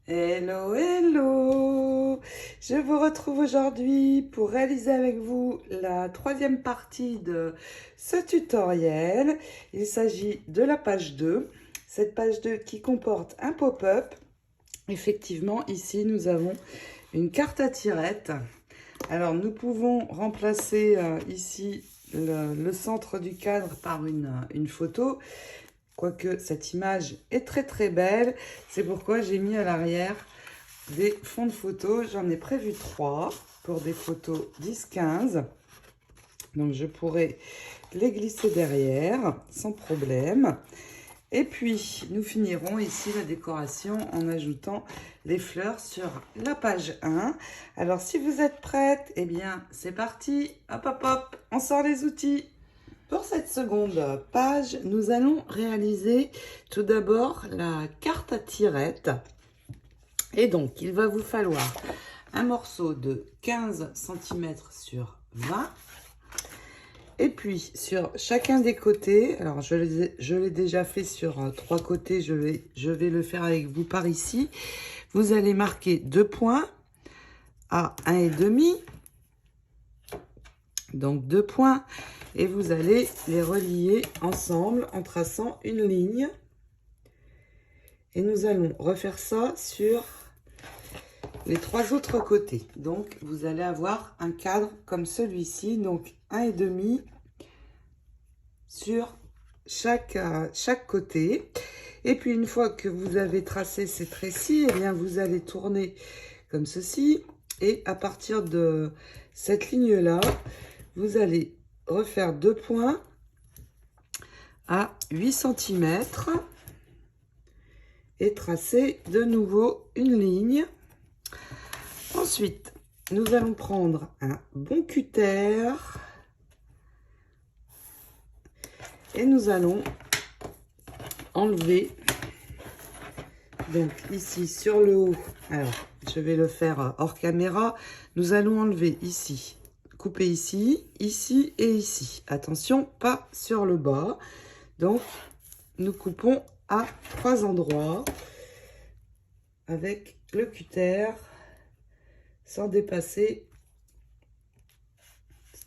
Hello, hello! Je vous retrouve aujourd'hui pour réaliser avec vous la troisième partie de ce tutoriel. Il s'agit de la page 2. Cette page 2 qui comporte un pop-up. Effectivement, ici, nous avons une carte à tirettes. Alors, nous pouvons remplacer ici le centre du cadre par une photo. Quoique cette image est très belle, c'est pourquoi j'ai mis à l'arrière des fonds de photos. J'en ai prévu 3 pour des photos 10-15. Donc je pourrais les glisser derrière sans problème. Et puis nous finirons ici la décoration en ajoutant les fleurs sur la page 1. Alors si vous êtes prête, eh bien c'est parti. Hop hop hop, on sort les outils. Pour cette seconde page, nous allons réaliser tout d'abord la carte à tirettes. Et donc, il va vous falloir un morceau de 15 cm sur 20. Et puis, sur chacun des côtés, alors je l'ai déjà fait sur 3 côtés, je vais le faire avec vous par ici. Vous allez marquer 2 points à 1,5. Donc 2 points. Et vous allez les relier ensemble en traçant une ligne. Et nous allons refaire ça sur les 3 autres côtés. Donc, vous allez avoir un cadre comme celui-ci. Donc, 1,5 sur chaque côté. Et puis, une fois que vous avez tracé ces traits-ci, eh bien, vous allez tourner comme ceci. Et à partir de cette ligne-là, vous allez refaire 2 points à 8 cm et tracer de nouveau une ligne. Ensuite, nous allons prendre un bon cutter et nous allons enlever, donc ici sur le haut, alors je vais le faire hors caméra, nous allons enlever ici, couper ici, ici et ici. Attention, pas sur le bas. Donc, nous coupons à 3 endroits avec le cutter sans dépasser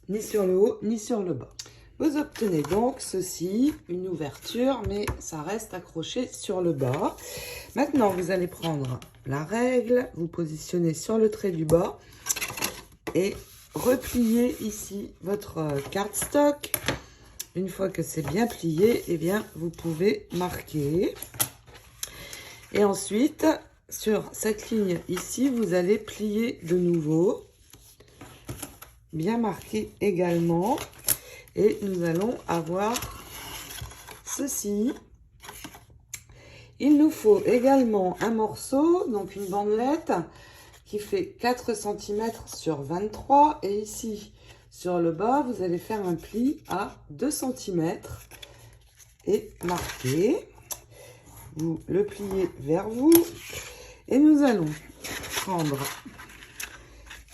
ni sur le haut ni sur le bas. Vous obtenez donc ceci, une ouverture, mais ça reste accroché sur le bas. Maintenant, vous allez prendre la règle, vous positionnez sur le trait du bas et replier ici votre cardstock. Une fois que c'est bien plié, eh bien, vous pouvez marquer. Et ensuite, sur cette ligne ici, vous allez plier de nouveau. Bien marqué également. Et nous allons avoir ceci. Il nous faut également un morceau, donc une bandelette, qui fait 4 cm sur 23. Et ici, sur le bas, vous allez faire un pli à 2 cm et marquer. Vous le pliez vers vous. Et nous allons prendre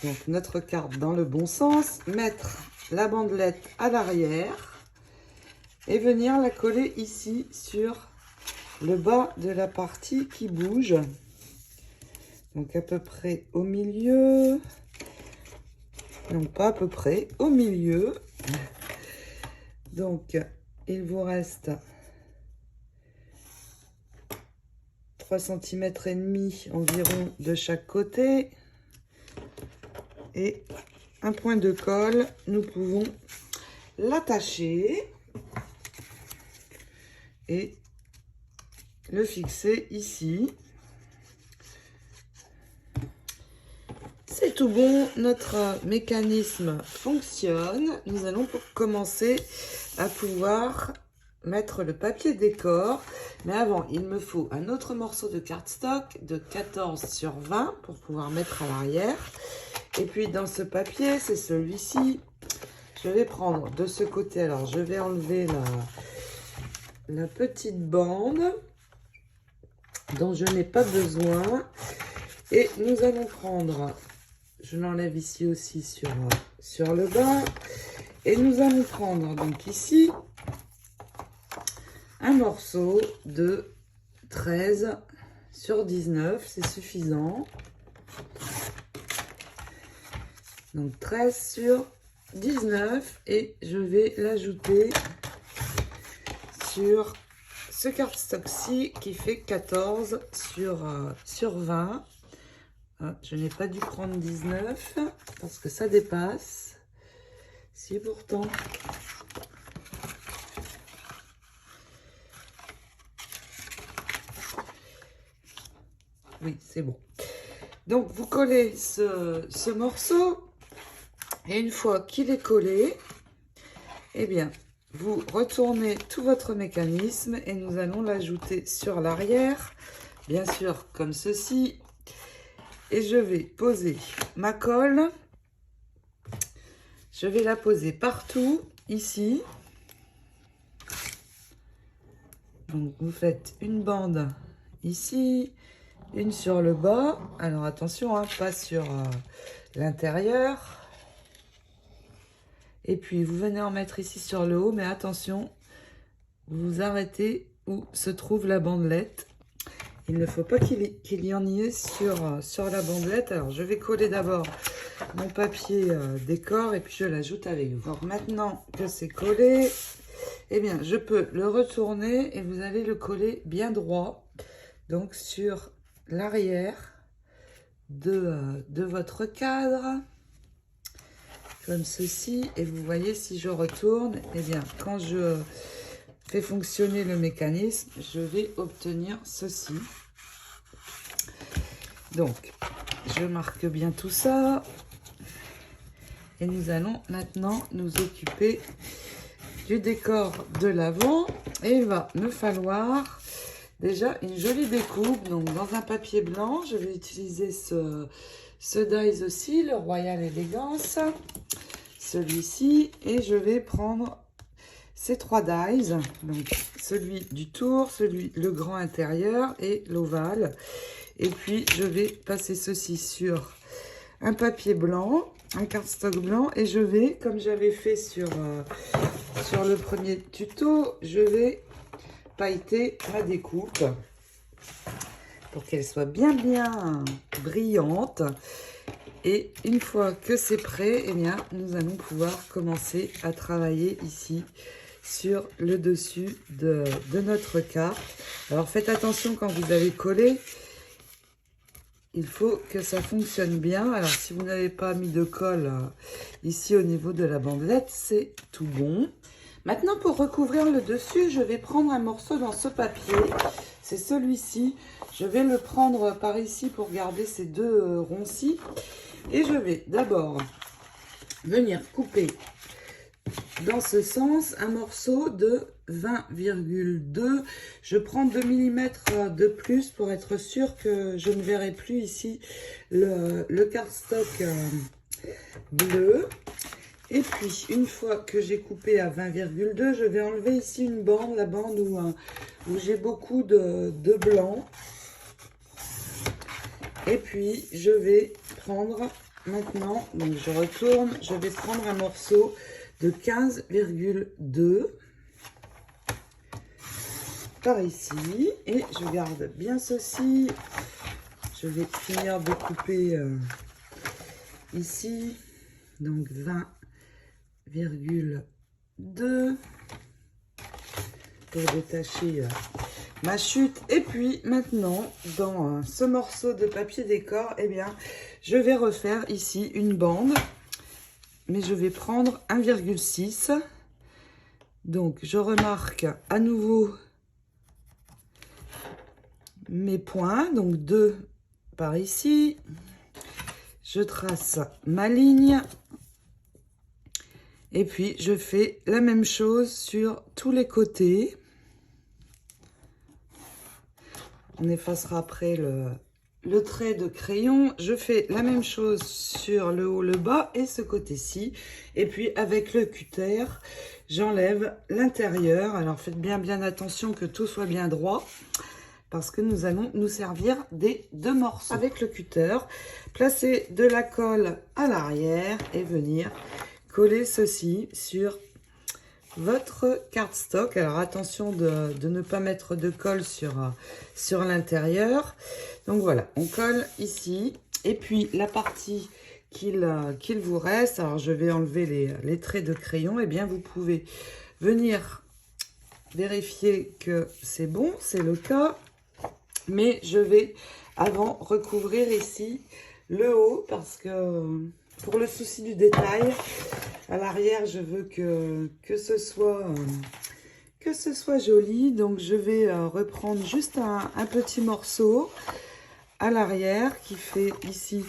donc notre carte dans le bon sens, mettre la bandelette à l'arrière et venir la coller ici sur le bas de la partie qui bouge. Donc à peu près au milieu, non pas à peu près, au milieu. Donc il vous reste 3 cm et demi environ de chaque côté. Et un point de colle, nous pouvons l'attacher et le fixer ici. C'est tout bon, notre mécanisme fonctionne. Nous allons commencer à pouvoir mettre le papier décor. Mais avant, il me faut un autre morceau de cardstock de 14 sur 20 pour pouvoir mettre à l'arrière. Et puis dans ce papier, c'est celui-ci. Je vais prendre de ce côté. Alors, je vais enlever la petite bande dont je n'ai pas besoin. Et nous allons prendre, je l'enlève ici aussi sur le bas. Et nous allons prendre donc ici un morceau de 13 sur 19, c'est suffisant. Donc 13 sur 19 et je vais l'ajouter sur ce cardstock-ci qui fait 14 sur 20. Ah, je n'ai pas dû prendre 19 parce que ça dépasse. Si pourtant. Oui, c'est bon. Donc, vous collez ce morceau. Et une fois qu'il est collé, eh bien, vous retournez tout votre mécanisme et nous allons l'ajouter sur l'arrière. Bien sûr, comme ceci. Et je vais poser ma colle. Je vais la poser partout, ici. Donc, vous faites une bande ici, une sur le bas. Alors, attention, hein, pas sur l'intérieur. Et puis, vous venez en mettre ici sur le haut, mais attention, vous vous arrêtez où se trouve la bandelette. Il ne faut pas qu'il y en ait sur la bandelette. Alors, je vais coller d'abord mon papier décor et puis je l'ajoute avec vous. Alors, maintenant que c'est collé, eh bien, je peux le retourner et vous allez le coller bien droit. Donc, sur l'arrière de votre cadre. Comme ceci, et vous voyez, si je retourne, eh bien, quand je fais fonctionner le mécanisme, je vais obtenir ceci. Donc, je marque bien tout ça, et nous allons maintenant nous occuper du décor de l'avant, et il va me falloir déjà une jolie découpe. Donc, dans un papier blanc, je vais utiliser ce dies aussi, le Royal Elegance, celui-ci, et je vais prendre ces 3 dies, donc celui du tour, le grand intérieur et l'ovale, et puis je vais passer ceci sur un papier blanc, un cardstock blanc, et je vais, comme j'avais fait sur le premier tuto, je vais pailleter ma découpe pour qu'elle soit bien brillante. Et une fois que c'est prêt, eh bien, nous allons pouvoir commencer à travailler ici sur le dessus de notre carte. Alors faites attention quand vous avez collé, il faut que ça fonctionne bien. Alors si vous n'avez pas mis de colle ici au niveau de la bandelette, c'est tout bon. Maintenant, pour recouvrir le dessus, je vais prendre un morceau dans ce papier. C'est celui-ci. Je vais le prendre par ici pour garder ces 2 ronds-ci. Et je vais d'abord venir couper dans ce sens un morceau de 20,2. Je prends 2 mm de plus pour être sûr que je ne verrai plus ici le cardstock bleu. Et puis, une fois que j'ai coupé à 20,2, je vais enlever ici une bande, la bande où j'ai beaucoup de blanc. Et puis, je vais prendre maintenant, donc je retourne, je vais prendre un morceau de 15,2 par ici. Et je garde bien ceci. Je vais finir de couper ici. Donc 20,2 pour détacher ma chute. Et puis maintenant, dans ce morceau de papier décor, eh bien, je vais refaire ici une bande, mais je vais prendre 1,6. Donc, je remarque à nouveau mes points, donc 2 par ici. Je trace ma ligne. Et puis, je fais la même chose sur tous les côtés. On effacera après le trait de crayon. Je fais la même chose sur le haut, le bas et ce côté-ci. Et puis, avec le cutter, j'enlève l'intérieur. Alors, faites bien attention que tout soit bien droit, parce que nous allons nous servir des 2 morceaux. Avec le cutter, placer de la colle à l'arrière et venir coller ceci sur votre cardstock. Alors attention de ne pas mettre de colle sur l'intérieur. Donc voilà, on colle ici. Et puis la partie qu'il vous reste, alors je vais enlever les traits de crayon, et bien vous pouvez venir vérifier que c'est bon, c'est le cas. Mais je vais avant recouvrir ici le haut parce que pour le souci du détail, à l'arrière je veux que ce soit joli. Donc je vais reprendre juste un petit morceau à l'arrière qui fait ici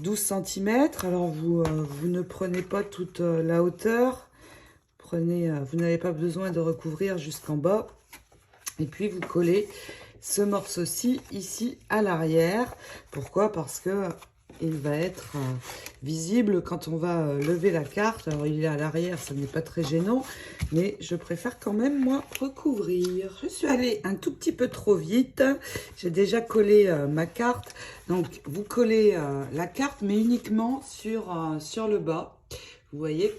12 cm. Alors vous ne prenez pas toute la hauteur, vous n'avez pas besoin de recouvrir jusqu'en bas. Et puis vous collez ce morceau-ci ici à l'arrière. Pourquoi? Parce que il va être visible quand on va lever la carte. Alors il est à l'arrière, ça n'est pas très gênant, mais je préfère quand même moi recouvrir. Je suis allée un tout petit peu trop vite. J'ai déjà collé ma carte. Donc vous collez la carte, mais uniquement sur le bas. Vous voyez?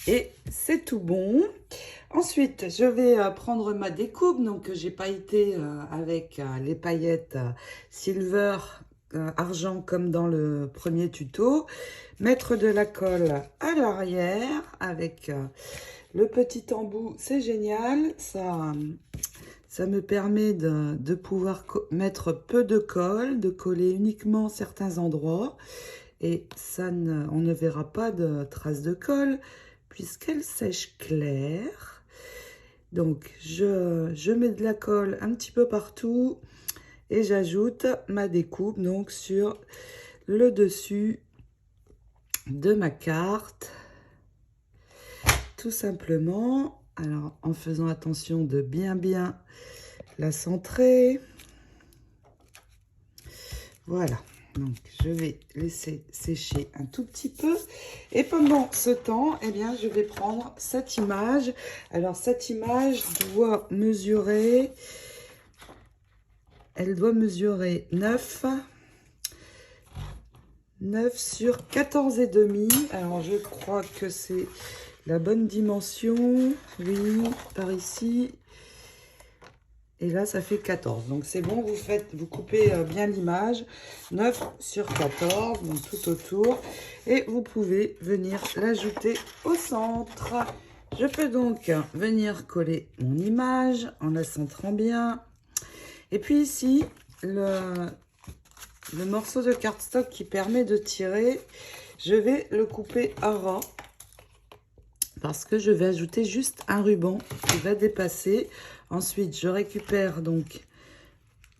Et c'est tout bon. Ensuite, je vais prendre ma découpe, donc j'ai pailleté avec les paillettes silver, argent comme dans le premier tuto. Mettre de la colle à l'arrière avec le petit embout, c'est génial. Ça me permet de pouvoir mettre peu de colle, de coller uniquement certains endroits. Et on ne verra pas de traces de colle puisqu'elle sèche clair. Donc, je mets de la colle un petit peu partout et j'ajoute ma découpe donc sur le dessus de ma carte. Tout simplement, alors en faisant attention de bien la centrer. Voilà. Donc, je vais laisser sécher un tout petit peu. Et pendant ce temps, eh bien, je vais prendre cette image. Alors, cette image doit mesurer... Elle doit mesurer 9 sur 14,5. Alors, je crois que c'est la bonne dimension. Oui, par ici. Et là, ça fait 14. Donc, c'est bon, vous coupez bien l'image. 9 sur 14, donc tout autour. Et vous pouvez venir l'ajouter au centre. Je peux donc venir coller mon image en la centrant bien. Et puis ici, le morceau de cardstock qui permet de tirer, je vais le couper à ras. Parce que je vais ajouter juste un ruban qui va dépasser. Ensuite, je récupère donc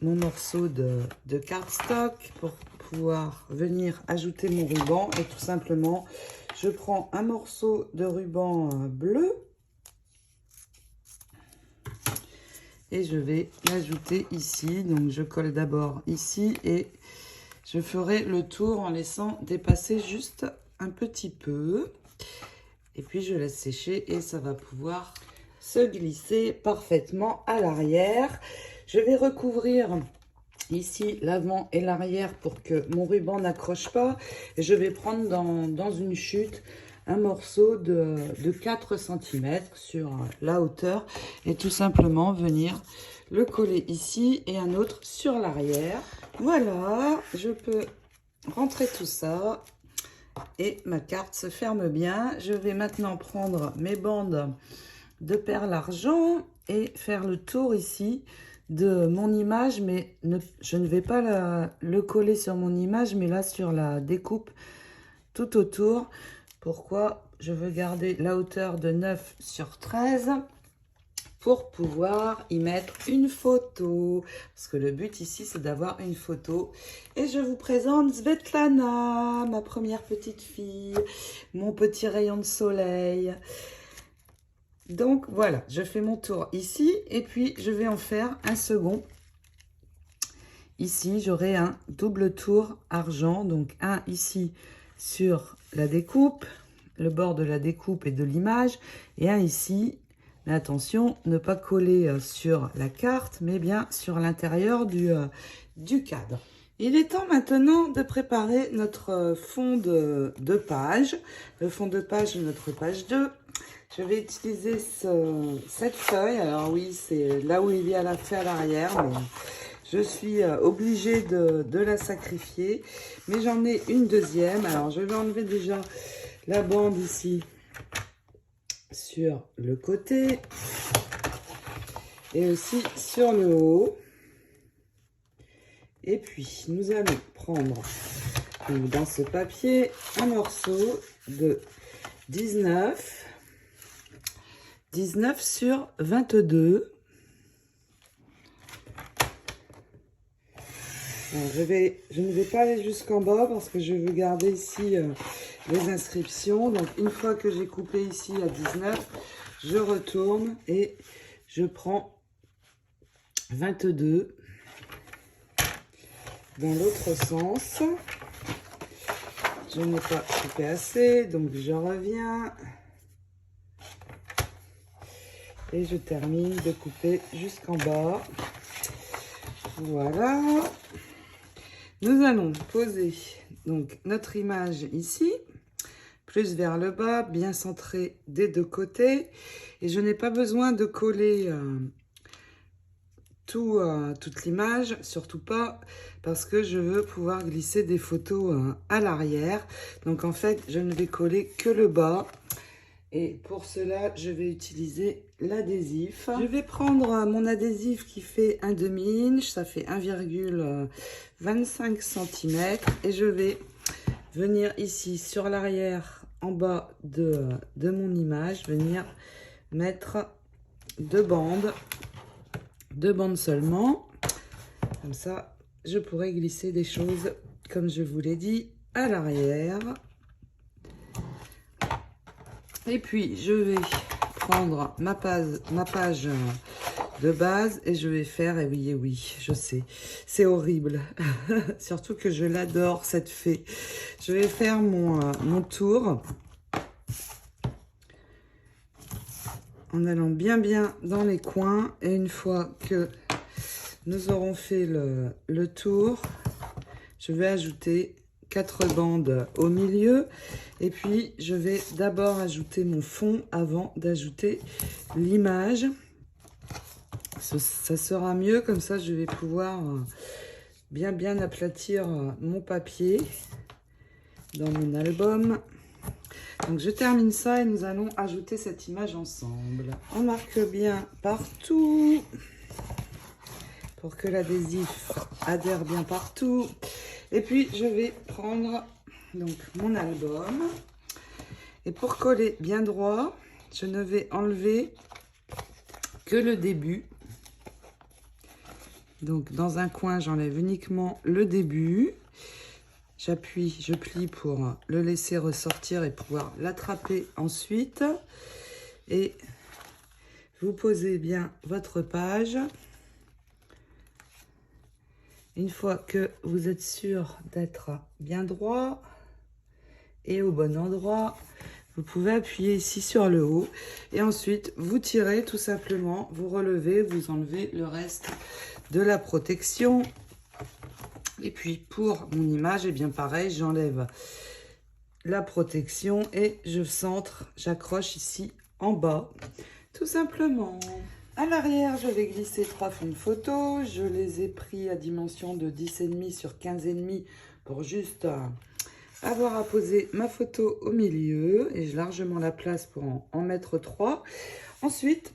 mon morceau de cardstock pour pouvoir venir ajouter mon ruban. Et tout simplement, je prends un morceau de ruban bleu. Et je vais l'ajouter ici. Donc, je colle d'abord ici et je ferai le tour en laissant dépasser juste un petit peu. Et puis, je laisse sécher et ça va pouvoir se glisser parfaitement à l'arrière. Je vais recouvrir ici l'avant et l'arrière pour que mon ruban n'accroche pas. Et je vais prendre dans une chute un morceau de 4 cm sur la hauteur. Et tout simplement venir le coller ici et un autre sur l'arrière. Voilà, je peux rentrer tout ça. Et ma carte se ferme bien. Je vais maintenant prendre mes bandes de perles argent et faire le tour ici de mon image. Mais je ne vais pas le coller sur mon image, mais là sur la découpe tout autour. Pourquoi? Je veux garder la hauteur de 9 sur 13 pour pouvoir y mettre une photo. Parce que le but ici, c'est d'avoir une photo. Et je vous présente Svetlana, ma première petite fille, mon petit rayon de soleil. Donc voilà, je fais mon tour ici et puis je vais en faire un second. Ici, j'aurai un double tour argent, donc un ici sur la découpe, le bord de la découpe et de l'image, et un ici. Mais attention, ne pas coller sur la carte, mais bien sur l'intérieur du cadre. Il est temps maintenant de préparer notre fond de page, le fond de page de notre page 2. Je vais utiliser cette feuille. Alors oui, c'est là où il y a la feuille à l'arrière, mais je suis obligée de la sacrifier. Mais j'en ai une deuxième. Alors je vais enlever déjà la bande ici sur le côté et aussi sur le haut. Et puis, nous allons prendre dans ce papier un morceau de 19 sur 22. Alors, je ne vais pas aller jusqu'en bas parce que je veux garder ici les inscriptions. Donc, une fois que j'ai coupé ici à 19, je retourne et je prends 22 dans l'autre sens. Je n'ai pas coupé assez, donc je reviens et je termine de couper jusqu'en bas. Voilà. Nous allons poser donc notre image ici, plus vers le bas, bien centré des deux côtés. Et je n'ai pas besoin de coller toute l'image, surtout pas, parce que je veux pouvoir glisser des photos à l'arrière. Donc en fait, je ne vais coller que le bas. Et pour cela, je vais utiliser l'adhésif. Je vais prendre mon adhésif qui fait un demi-inch, ça fait 1,25 cm. Et je vais venir ici sur l'arrière, en bas de mon image, venir mettre deux bandes seulement. Comme ça, je pourrai glisser des choses, comme je vous l'ai dit, à l'arrière. Et puis, je vais prendre ma page de base et je vais faire, et oui, je sais, c'est horrible. Surtout que je l'adore, cette fée. Je vais faire mon tour en allant bien dans les coins. Et une fois que nous aurons fait le tour, je vais ajouter 4 bandes au milieu. Et puis, je vais d'abord ajouter mon fond avant d'ajouter l'image. Ça sera mieux, comme ça, je vais pouvoir bien aplatir mon papier dans mon album. Donc, je termine ça et nous allons ajouter cette image ensemble. On marque bien partout pour que l'adhésif adhère bien partout. Et puis, je vais prendre donc mon album. Et pour coller bien droit, je ne vais enlever que le début. Donc, dans un coin, j'enlève uniquement le début. J'appuie, je plie pour le laisser ressortir et pouvoir l'attraper ensuite. Et vous posez bien votre page. Une fois que vous êtes sûr d'être bien droit et au bon endroit, vous pouvez appuyer ici sur le haut. Et ensuite, vous tirez tout simplement, vous relevez, vous enlevez le reste de la protection. Et puis, pour mon image, et bien pareil, j'enlève la protection et je centre, j'accroche ici en bas, tout simplement. À l'arrière, je vais glisser 3 fonds de photo. Je les ai pris à dimension de 10,5 sur 15,5 pour juste avoir à poser ma photo au milieu. Et j'ai largement la place pour en mettre 3. Ensuite,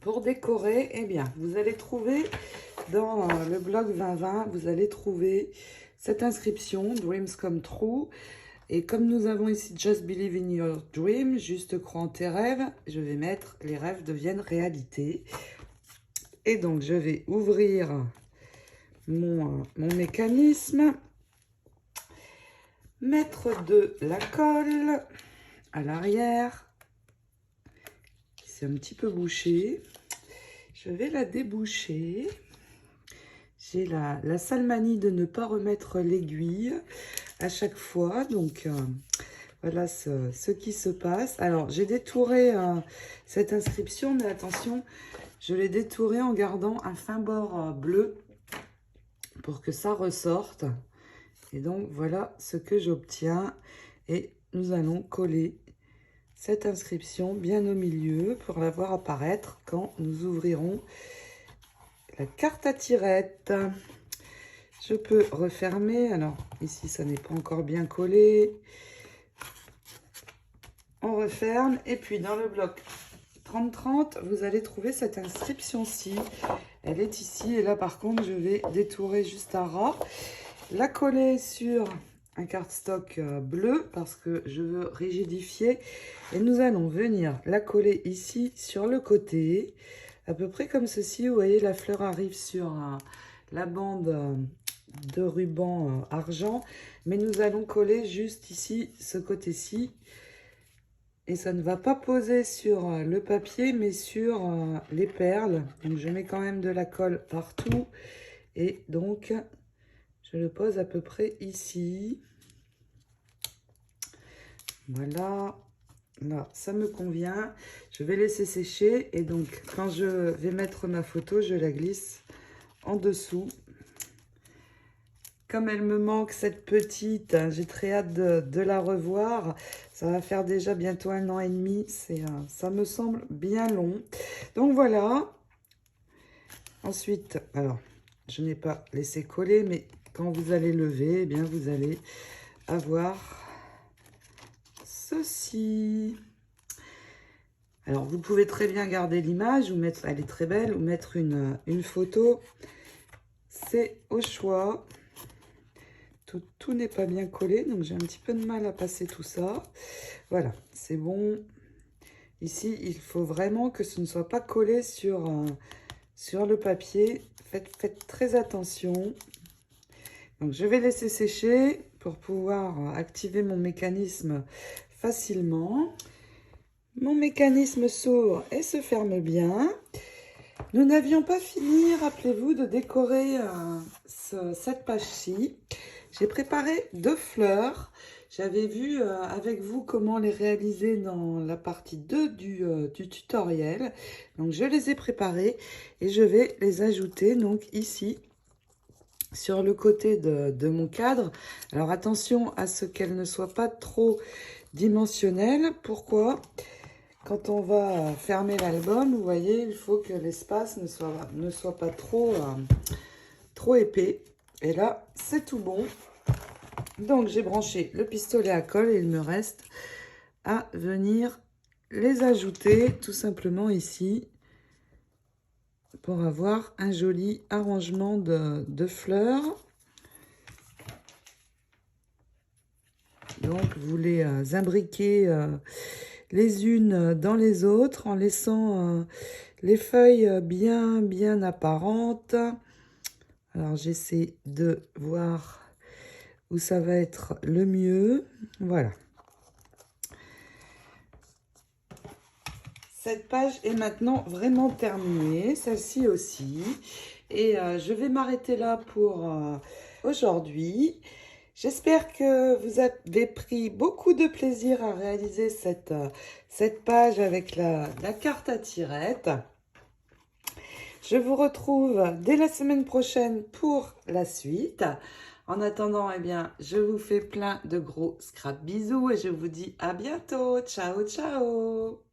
pour décorer, eh bien, vous allez trouver dans le blog 2020, vous allez trouver cette inscription, Dreams Come True. Et comme nous avons ici Just Believe in Your Dream, juste crois en tes rêves, je vais mettre les rêves deviennent réalité. Et donc je vais ouvrir mon mécanisme, mettre de la colle à l'arrière, qui s'est un petit peu bouchée. Je vais la déboucher. J'ai la sale manie de ne pas remettre l'aiguille à chaque fois, donc voilà ce qui se passe. Alors j'ai détouré cette inscription, mais attention, je l'ai détourée en gardant un fin bord bleu pour que ça ressorte. Et donc, voilà ce que j'obtiens. Et nous allons coller cette inscription bien au milieu pour la voir apparaître quand nous ouvrirons la carte à tirettes. Je peux refermer. Alors, ici, ça n'est pas encore bien collé. On referme. Et puis, dans le bloc 30-30, vous allez trouver cette inscription-ci. Elle est ici. Et là, par contre, je vais détourer juste à ras. La coller sur un cardstock bleu parce que je veux rigidifier. Et nous allons venir la coller ici sur le côté. À peu près comme ceci. Vous voyez, la fleur arrive sur la bande de ruban argent. Mais nous allons coller juste ici, ce côté-ci. Et ça ne va pas poser sur le papier, mais sur les perles. Donc, je mets quand même de la colle partout. Et donc, je le pose à peu près ici. Voilà. Là, ça me convient. Je vais laisser sécher. Et donc, quand je vais mettre ma photo, je la glisse en dessous. Comme elle me manque, cette petite, j'ai très hâte de la revoir. Ça va faire déjà bientôt 1 an et demi. Ça me semble bien long. Donc voilà. Ensuite, alors, je n'ai pas laissé coller, mais quand vous allez lever, eh bien, vous allez avoir ceci. Alors, vous pouvez très bien garder l'image, ou mettre, elle est très belle, ou mettre une photo. C'est au choix. Tout n'est pas bien collé, donc j'ai un petit peu de mal à passer tout ça. Voilà, c'est bon. Ici, il faut vraiment que ce ne soit pas collé sur le papier. Faites très attention. Donc, je vais laisser sécher pour pouvoir activer mon mécanisme facilement. Mon mécanisme s'ouvre et se ferme bien. Nous n'avions pas fini, rappelez-vous, de décorer cette page-ci. J'ai préparé 2 fleurs. J'avais vu avec vous comment les réaliser dans la partie 2 du tutoriel. Donc, je les ai préparées et je vais les ajouter donc ici sur le côté de mon cadre. Alors, attention à ce qu'elles ne soient pas trop dimensionnelles. Pourquoi ? Quand on va fermer l'album, vous voyez, il faut que l'espace ne soit pas trop épais. Et là, c'est tout bon. Donc, j'ai branché le pistolet à colle et il me reste à venir les ajouter tout simplement ici pour avoir un joli arrangement de fleurs. Donc, vous les imbriquez les unes dans les autres en laissant les feuilles bien apparentes. Alors, j'essaie de voir où ça va être le mieux. Voilà. Cette page est maintenant vraiment terminée, celle-ci aussi. Et je vais m'arrêter là pour aujourd'hui. J'espère que vous avez pris beaucoup de plaisir à réaliser cette page avec la carte à tirettes. Je vous retrouve dès la semaine prochaine pour la suite. En attendant, eh bien, je vous fais plein de gros scrap bisous et je vous dis à bientôt. Ciao, ciao!